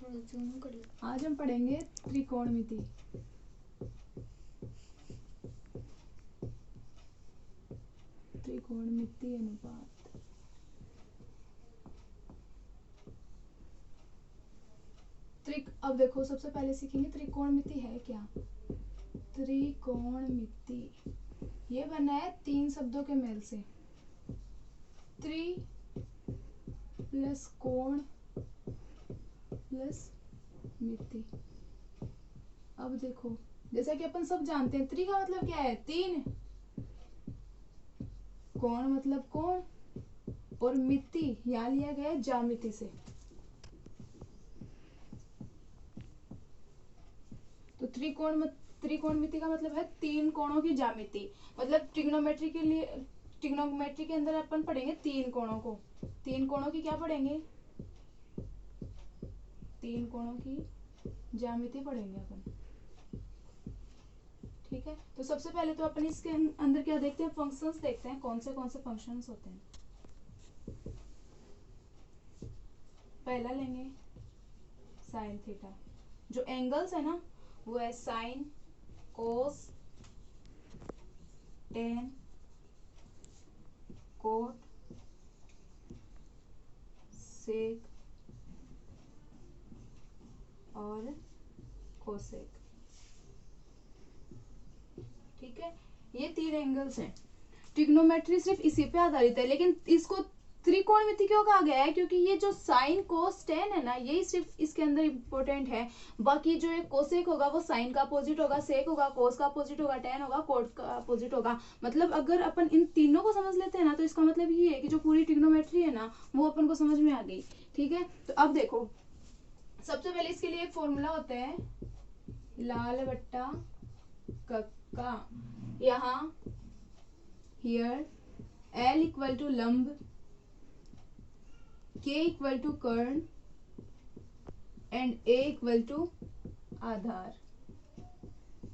आज हम पढ़ेंगे त्रिकोणमिति। त्रिकोणमिति अनुपात। अब देखो, सबसे पहले सीखेंगे त्रिकोणमिति है क्या। त्रिकोणमिति ये बना है तीन शब्दों के मेल से। त्रि प्लस कोण प्लस मिति। अब देखो, जैसा कि अपन सब जानते हैं, त्रि का मतलब क्या है, तीन, कोण मतलब कोण, और मिति यहाँ लिया गया है ज्यामिति से। तो त्रिकोणमिति का मतलब है तीन कोणों की ज्यामिति। मतलब ट्रिग्नोमेट्री के लिए, ट्रिग्नोमेट्री के अंदर अपन पढ़ेंगे तीन कोणों को। तीन कोणों की क्या पढ़ेंगे, तीन कोणों की ज्यामिति पढ़ेंगे अपन। ठीक है, तो सबसे पहले तो अपन इसके अंदर क्या देखते हैं, फंक्शंस देखते हैं, कौन से फंक्शंस होते हैं। पहला लेंगे साइन थीटा। जो एंगल्स है ना वो है sign, cos, tan, cot, sec और कोसेक। ठीक है, ये तीन एंगल्स हैं। ट्रिग्नोमेट्री सिर्फ इसी पे आधारित है, लेकिन इसको त्रिकोणमिति क्यों कहा गया है, क्योंकि ये जो साइन कोस टेन है ना, यही सिर्फ इसके अंदर इम्पोर्टेंट है। बाकी जो एक कोसेक होगा वो साइन का अपोजिट होगा, सेक होगा कोस का अपोजिट होगा, टेन होगा कोट का अपोजिट होगा। मतलब अगर अपन इन तीनों को समझ लेते हैं ना, तो इसका मतलब ये है कि जो पूरी ट्रिग्नोमेट्री है ना वो अपन को समझ में आ गई। ठीक है, तो अब देखो, सबसे पहले इसके लिए एक फॉर्मूला होता है, लाल बट्टा कक्का। यहाँ हियर L इक्वल टू लंब, K इक्वल टू कर्ण एंड A इक्वल टू आधार।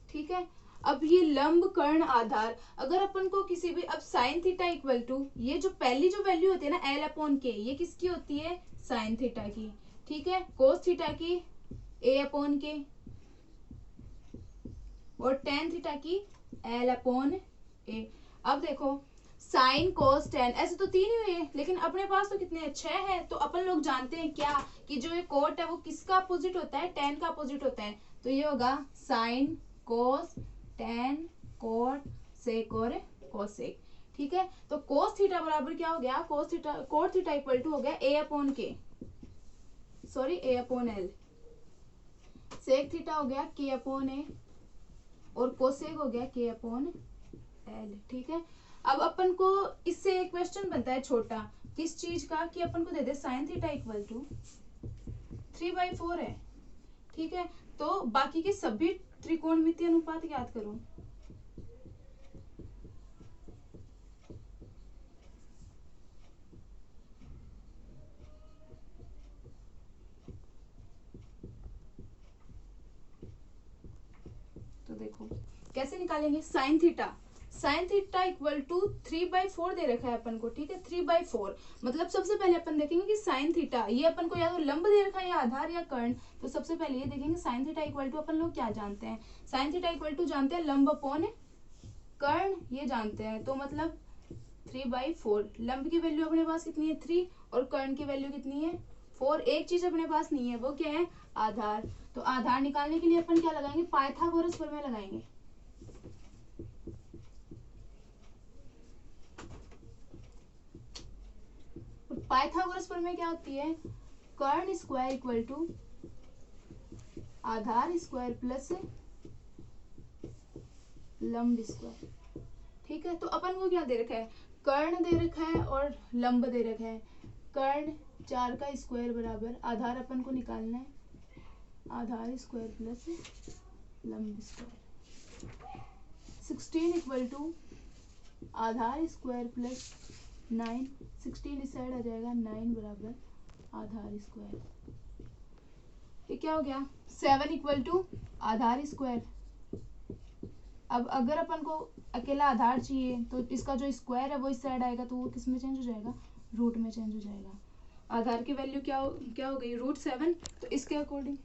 ठीक है, अब ये लंब, कर्ण, आधार, अगर अपन को किसी भी, अब साइन थीटा इक्वल टू, ये जो पहली जो वैल्यू होती है ना L अपॉन K, ये किसकी होती है, साइन थीटा की। ठीक है, कोस थीटा की A अपॉन K, और टेन थीटा की L अपॉन A। अब देखो, साइन कोस टेन, ऐसे तो तीन ही हुए, लेकिन अपने पास तो कितने, छह है। तो अपन लोग जानते हैं क्या, कि जो ये कोट है वो किसका अपोजिट होता है, टेन का अपोजिट होता है। तो ये होगा sine cos tan cot sec और कोसेक। ठीक है, तो कोस थीटा बराबर क्या हो गया, cos theta, cot theta equal to हो गया A upon K, sorry A upon L। Sec theta हो गया K अपॉन A, और कोसेक हो गया K अपॉन L। ठीक है, अब अपन को इससे एक क्वेश्चन बनता है छोटा, किस चीज का, कि अपन को दे दे साइन थीटा इक्वल टू 3/4 है। ठीक है, तो बाकी के सभी त्रिकोणमितीय अनुपात याद करो। तो देखो कैसे निकालेंगे, sine theta, sine theta equal to 3/4 दे रखा है अपन को। ठीक है, 3/4 मतलब सबसे पहले अपन देखेंगे कि साइन थीटा, ये अपन को या तो लंब दे रखा है या आधार या कर्ण। तो सबसे पहले ये देखेंगे साइन थीटा इक्वल टू, अपन लोग क्या जानते हैं, साइन थीटा इक्वल टू जानते हैं लंब अपॉन कर्ण, ये जानते हैं। तो मतलब 3/4, लंब की वैल्यू अपने पास कितनी है 3, और कर्ण की वैल्यू कितनी है 4। एक चीज अपने पास नहीं है, वो क्या है, आधार। तो आधार निकालने के लिए अपन क्या लगाएंगे, पाइथागोरस प्रमेय लगाएंगे। पाइथागोरस प्रमेय क्या होती है, कर्ण स्क्वायर इक्वल टू आधार स्क्वायर प्लस लंब स्क्वायर। ठीक है, तो अपन को क्या दे रखा है, कर्ण दे रखा है और लंब दे रखा है। कर्ण 4 का स्क्वायर बराबर, आधार अपन को निकालना है, आधार स्क्वायर प्लस लंब स्क्वायर। 16 इक्वल टू आधार स्क्वायर प्लस 9, 16 इस साइड आ जाएगा, 9 बराबर आधार स्क्वायर। ये क्या हो गया, 7 इक्वल टू आधार स्क्वायर। अब अगर अपन को अकेला आधार चाहिए तो इसका जो स्क्वायर है वो इस साइड आएगा, तो वो किस में चेंज हो जाएगा, रूट में चेंज हो जाएगा। आधार की वैल्यू क्या हो गई, √7। तो इसके अकॉर्डिंग